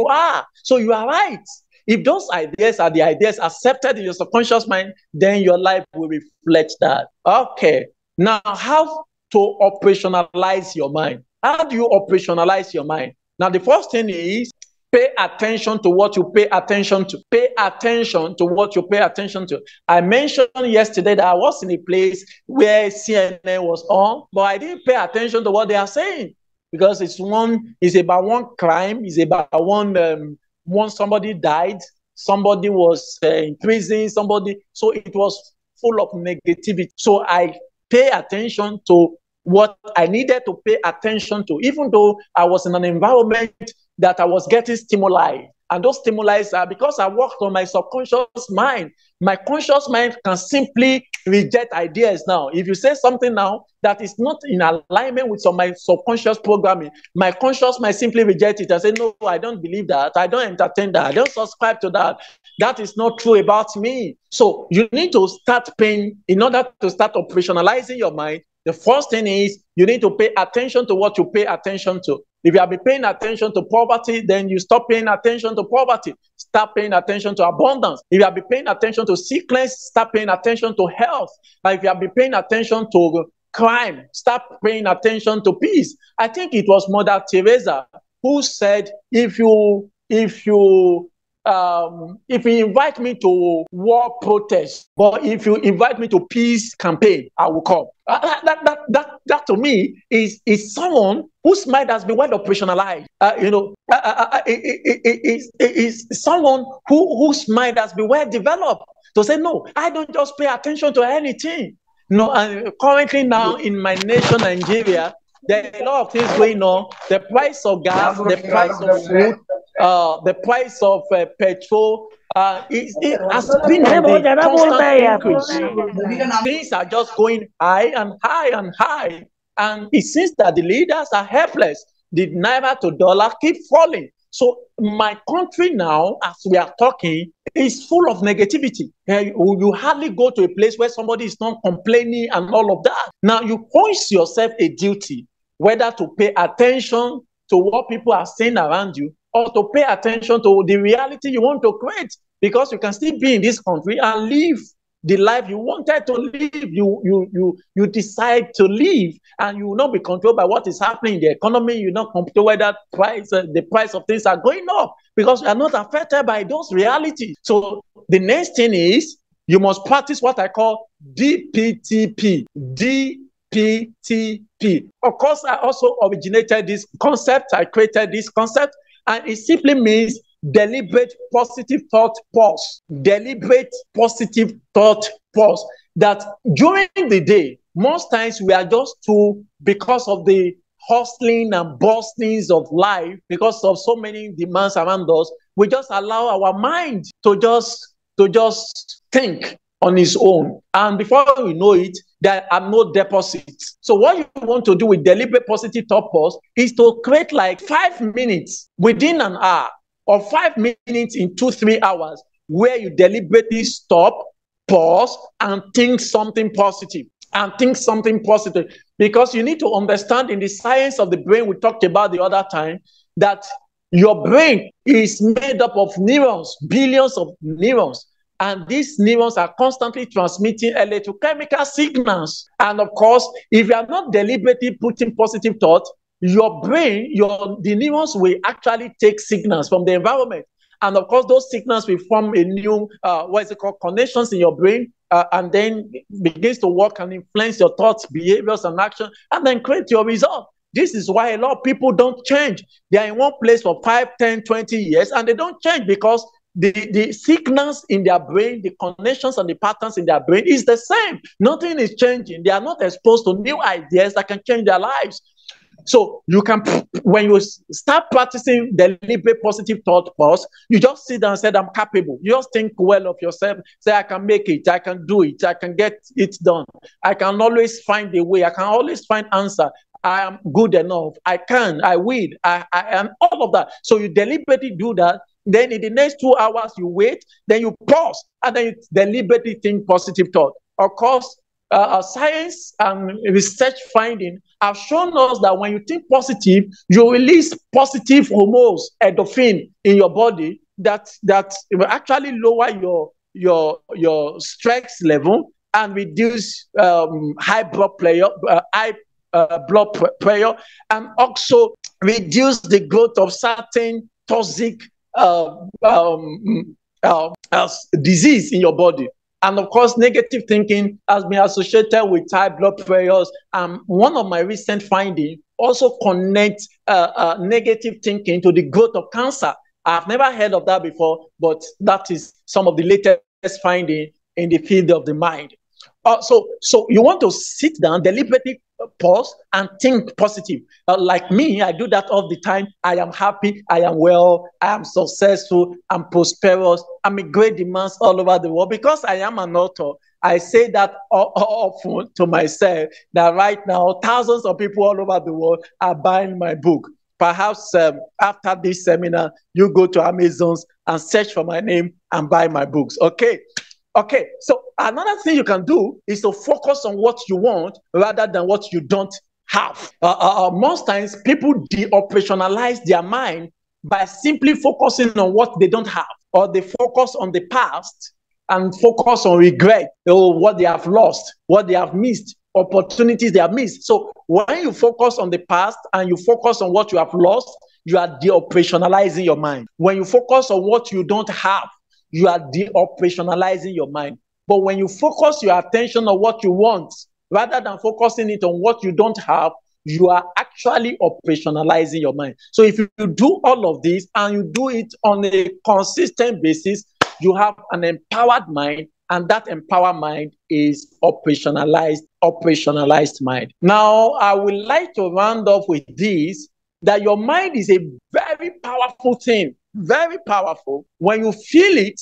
B: are. So you are right. If those ideas are the ideas accepted in your subconscious mind, then your life will reflect that. Okay. Now, how to operationalize your mind? How do you operationalize your mind? Now, the first thing is pay attention to what you pay attention to. Pay attention to what you pay attention to. I mentioned yesterday that I was in a place where CNN was on, but I didn't pay attention to what they are saying, because it's about one crime, it's about one somebody died, somebody was in prison, so it was full of negativity. So I pay attention to what I needed to pay attention to, even though I was in an environment that I was getting stimuli. And those stimuli are because I worked on my subconscious mind. My conscious mind can simply reject ideas now. If you say something now that is not in alignment with my subconscious programming, my conscious mind simply reject it and say, no, I don't believe that. I don't entertain that. I don't subscribe to that. That is not true about me. So you need to start paying, in order to start operationalizing your mind, the first thing is you need to pay attention to what you pay attention to. If you have been paying attention to poverty, then you stop paying attention to poverty. Start paying attention to abundance. If you have been paying attention to sickness, start paying attention to health. But if you have been paying attention to crime, start paying attention to peace. I think it was Mother Teresa who said, if you invite me to war protest, but if you invite me to peace campaign, I will come. That to me is someone whose mind has been well operationalized. Is someone whose mind has been well developed to say, no, I don't just pay attention to anything. No, and currently now in my nation, Nigeria, there are a lot of things going on. The price of gas, the price of food, the price of petrol, it has been on the constant increase. Things are just going high and high and high. And it seems that the leaders are helpless. The naira to dollar keep falling. So my country now, as we are talking, is full of negativity. You hardly go to a place where somebody is not complaining and all of that. Now you point yourself a duty, whether to pay attention to what people are saying around you or to pay attention to the reality you want to create, because you can still be in this country and live the life you wanted to live. You decide to live, and you will not be controlled by what is happening in the economy. You not control whether the price of things are going up, because you are not affected by those realities. So the next thing is you must practice what I call DPTP. DPTP. Of course, I also originated this concept. I created this concept, and it simply means deliberate positive thought pause. Deliberate positive thought pause. That during the day, most times we are just too, because of the hustling and bustlings of life, because of so many demands around us, we just allow our mind to just think on its own. And before we know it, there are no deposits. So what you want to do with deliberate positive thought pause is to create like 5 minutes within an hour, or 5 minutes in 2-3 hours, where you deliberately stop, pause, and think something positive. Because you need to understand, in the science of the brain we talked about the other time, that your brain is made up of neurons, billions of neurons. And these neurons are constantly transmitting electrochemical signals. And of course, if you are not deliberately putting positive thoughts, your brain, the neurons will actually take signals from the environment. And of course, those signals will form a new, connections in your brain, and then begins to work and influence your thoughts, behaviors, and action, and then create your result. This is why a lot of people don't change. They are in one place for 5, 10, 20 years, and they don't change because the signals in their brain, the connections and the patterns in their brain is the same. Nothing is changing. They are not exposed to new ideas that can change their lives. So you can, when you start practicing deliberate positive thought pause, you just sit down and say, I'm capable. You just think well of yourself. Say, I can make it. I can do it. I can get it done. I can always find a way. I can always find answer. I am good enough. I can. I will. I am, all of that. So you deliberately do that. Then in the next 2 hours, you wait. Then you pause. And then you deliberately think positive thought. Of course, science and research finding have shown us that when you think positive, you release positive hormones, endorphin, in your body that will actually lower your stress level and reduce high blood pressure, and also reduce the growth of certain toxic disease in your body. And of course, negative thinking has been associated with high blood pressures. One of my recent findings also connects negative thinking to the growth of cancer. I've never heard of that before, but that is some of the latest finding in the field of the mind. So you want to sit down, deliberately pause, and think positive. Like me, I do that all the time. I am happy, I am well, I am successful, I'm prosperous, I'm in great demands all over the world. Because I am an author, I say that often to myself, that right now, thousands of people all over the world are buying my book. Perhaps after this seminar, you go to Amazon and search for my name and buy my books, okay? Okay, so another thing you can do is to focus on what you want rather than what you don't have. Most times, people de-operationalize their mind by simply focusing on what they don't have, or they focus on the past and focus on regret, or what they have lost, what they have missed, opportunities they have missed. So when you focus on the past and you focus on what you have lost, you are de-operationalizing your mind. When you focus on what you don't have, you are de-operationalizing your mind. But when you focus your attention on what you want, rather than focusing it on what you don't have, you are actually operationalizing your mind. So if you do all of this and you do it on a consistent basis, you have an empowered mind, and that empowered mind is operationalized mind. Now, I would like to round off with this, that your mind is a very powerful thing. Very powerful. When you feel it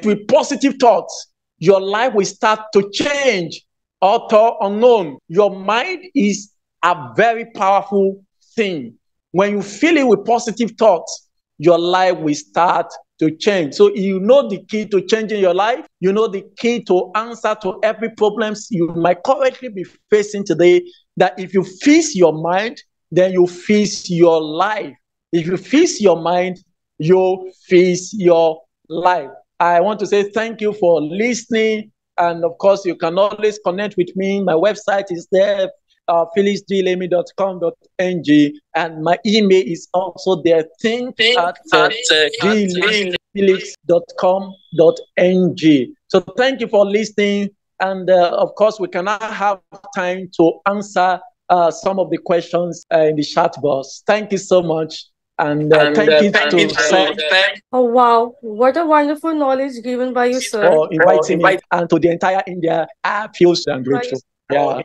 B: with positive thoughts, your life will start to change. author unknown. Your mind is a very powerful thing. When you fill it with positive thoughts, your life will start to change. So you know the key to changing your life. You know the key to answer to every problems you might currently be facing today. That if you fix your mind, then you fix your life. If you fix your mind, you fix your life. I want to say thank you for listening. And of course, you can always connect with me. My website is there, felixdlemy.com.ng, and my email is also there, think@felix.com.ng. So thank you for listening, and of course we cannot have time to answer some of the questions in the chat box. Thank you so much, and thank you to Sam.
A: Oh, wow. What a wonderful knowledge given by you, sir.
B: For inviting me, and to the entire India. I feel so grateful. Yeah.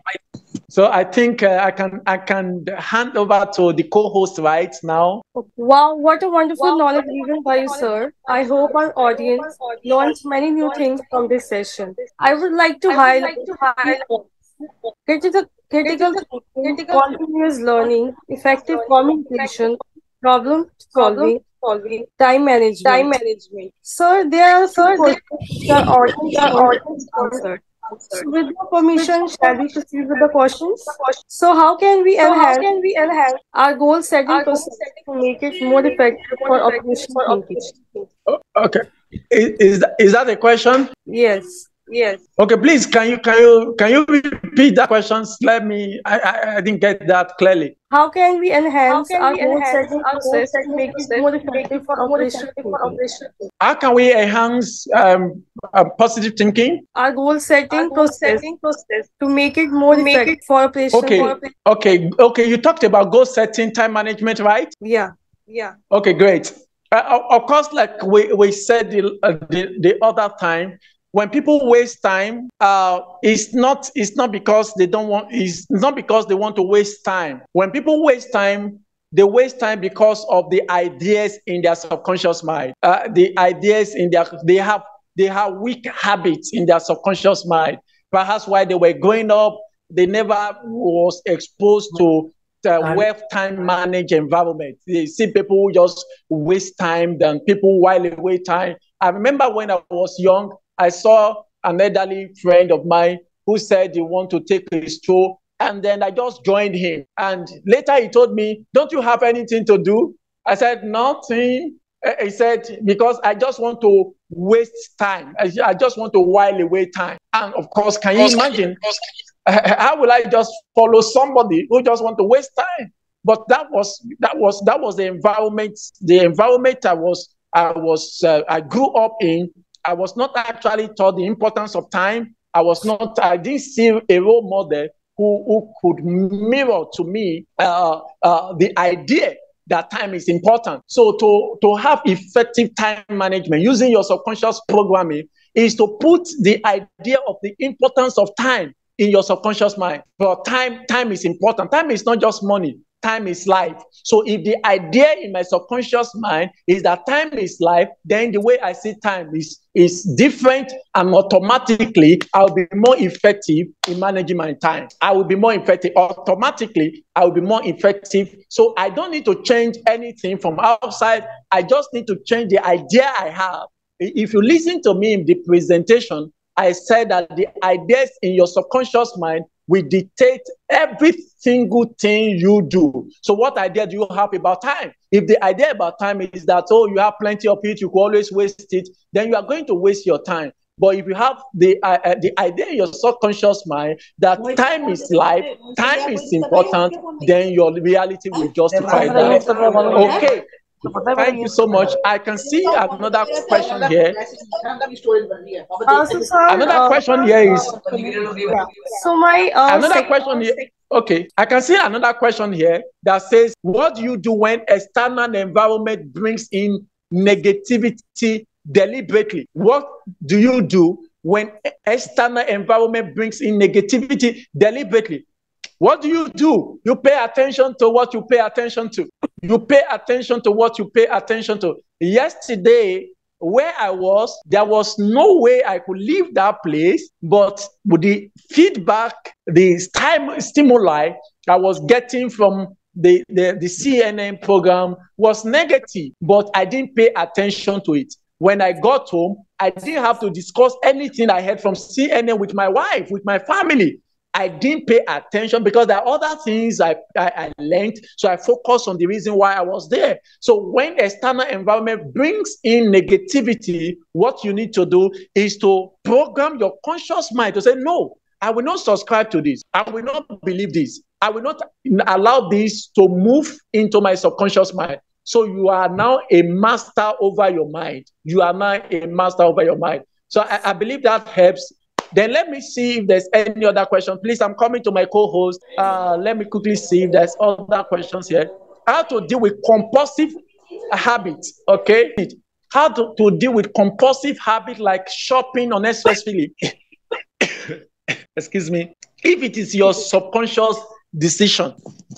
B: So I think I can hand over to the co-host right now.
A: Wow, what a wonderful knowledge given by you, sir. I hope our audience learns many new things from this session. I would like to highlight critical thinking, continuous learning, effective communication, problem solving, time management. Sir, there are a few questions the audience wants to answer. So with your permission, shall we proceed with the questions? So how can we enhance our goal setting process to make it more effective for operational thinking?
B: Okay, is that a question?
A: Yes.
B: Okay, please can you repeat that question? I didn't get that clearly.
A: How can we enhance our goal setting process to make it more effective for operational thinking?
B: How can we enhance positive thinking?
A: Our goal setting process to make it more effective for operational thinking.
B: Okay. You talked about goal setting, time management, right?
A: Yeah.
B: Okay, great. Of course, like we said the other time, when people waste time, it's not because they don't want. It's not because they want to waste time. When people waste time, they waste time because of the ideas in their subconscious mind. The ideas in they have weak habits in their subconscious mind. Perhaps while they were growing up, they never was exposed to wealth time manage environment. You see people who just waste time than people while they waste time. I remember when I was young, I saw an elderly friend of mine who said he wanted to take a stroll, and then I just joined him. And later he told me, "Don't you have anything to do?" I said, "Nothing." He said, "Because I just want to waste time. I just want to while away time." And of course, can you imagine? How will I just follow somebody who just want to waste time? But that was the environment. The environment I grew up in. I was not actually taught the importance of time. I didn't see a role model who could mirror to me the idea that time is important. So to have effective time management using your subconscious programming is to put the idea of the importance of time in your subconscious mind. But time is important. Time is not just money. Time is life. So if the idea in my subconscious mind is that time is life, then the way I see time is different, and automatically I'll be more effective in managing my time. I will be more effective. Automatically, I will be more effective. So I don't need to change anything from outside. I just need to change the idea I have. If you listen to me in the presentation, I said that the ideas in your subconscious mind will dictate every single thing you do. So what idea do you have about time? If the idea about time is that, oh, you have plenty of it, you can always waste it, then you are going to waste your time. But if you have the idea in your subconscious mind that time is life, time is important, then your reality will justify that. Okay. Thank you so much. I can see another question here. Another question here is.
A: So my
B: another question here. Okay, I can see another question here that says, "What do you do when external environment brings in negativity deliberately?" What do you do when external environment brings in negativity deliberately? What do? You pay attention to what you pay attention to. You pay attention to what you pay attention to. Yesterday, where I was, there was no way I could leave that place, but with the feedback, the stimuli I was getting from the CNN program was negative, but I didn't pay attention to it. When I got home, I didn't have to discuss anything I heard from CNN with my wife, with my family. I didn't pay attention because there are other things I learned. So I focused on the reason why I was there. So when the external environment brings in negativity, what you need to do is to program your conscious mind to say, no, I will not subscribe to this. I will not believe this. I will not allow this to move into my subconscious mind. So you are now a master over your mind. You are now a master over your mind. So I believe that helps. Then let me see if there's any other question. Please, I'm coming to my co-host. Let me quickly see if there's other questions here. How to deal with compulsive habits, okay? How to deal with compulsive habit like shopping unnecessarily. Excuse me. If it is your subconscious decision.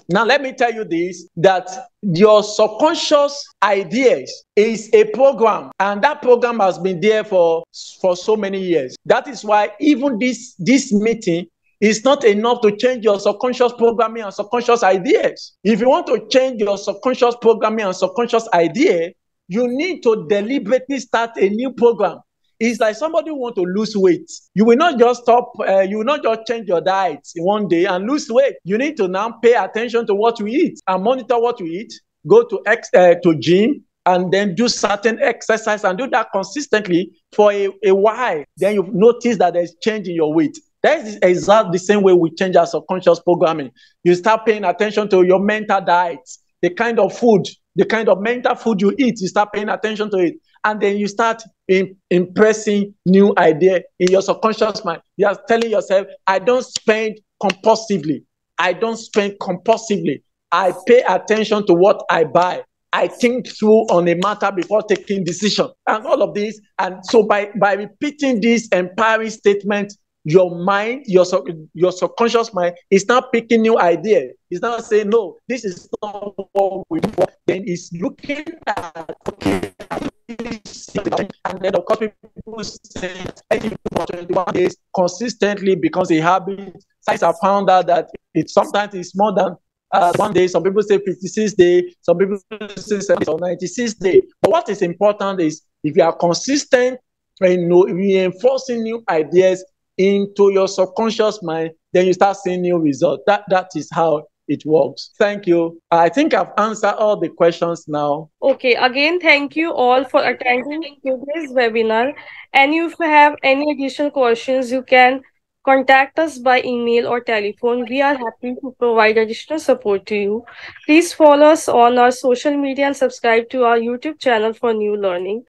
B: Now, let me tell you this, that your subconscious ideas is a program, and that program has been there for so many years. That is why even this meeting is not enough to change your subconscious programming and subconscious ideas. If you want to change your subconscious programming and subconscious idea, you need to deliberately start a new program. It's like somebody who wants to lose weight. You will not just you will not just change your diet in one day and lose weight. You need to now pay attention to what you eat and monitor what you eat, go to gym, and then do certain exercise and do that consistently for a while. Then you notice that there's change in your weight. That is exactly the same way we change our subconscious programming. You start paying attention to your mental diet, the kind of food, the kind of mental food you eat, you start paying attention to it. And then you start impressing new idea in your subconscious mind. You are telling yourself, I don't spend compulsively. I don't spend compulsively. I pay attention to what I buy. I think through on a matter before taking decision. And all of this. And so by repeating this empowering statement, your mind, your subconscious mind is now picking new ideas. It's not saying, no, this is not what we do. Then it's looking at, okay, and then of course people say for 21 days consistently becomes a habit. Science have found out that it sometimes is more than 1 day. Some people say 56 days, some people say 70 or 96 days. But what is important is if you are consistent and reinforcing new ideas into your subconscious mind, then you start seeing new results. That is how it works. Thank you. I think I've answered all the questions now.
A: Okay, again, thank you all for attending today's webinar. And if you have any additional questions, you can contact us by email or telephone. We are happy to provide additional support to you. Please follow us on our social media and subscribe to our YouTube channel for new learning.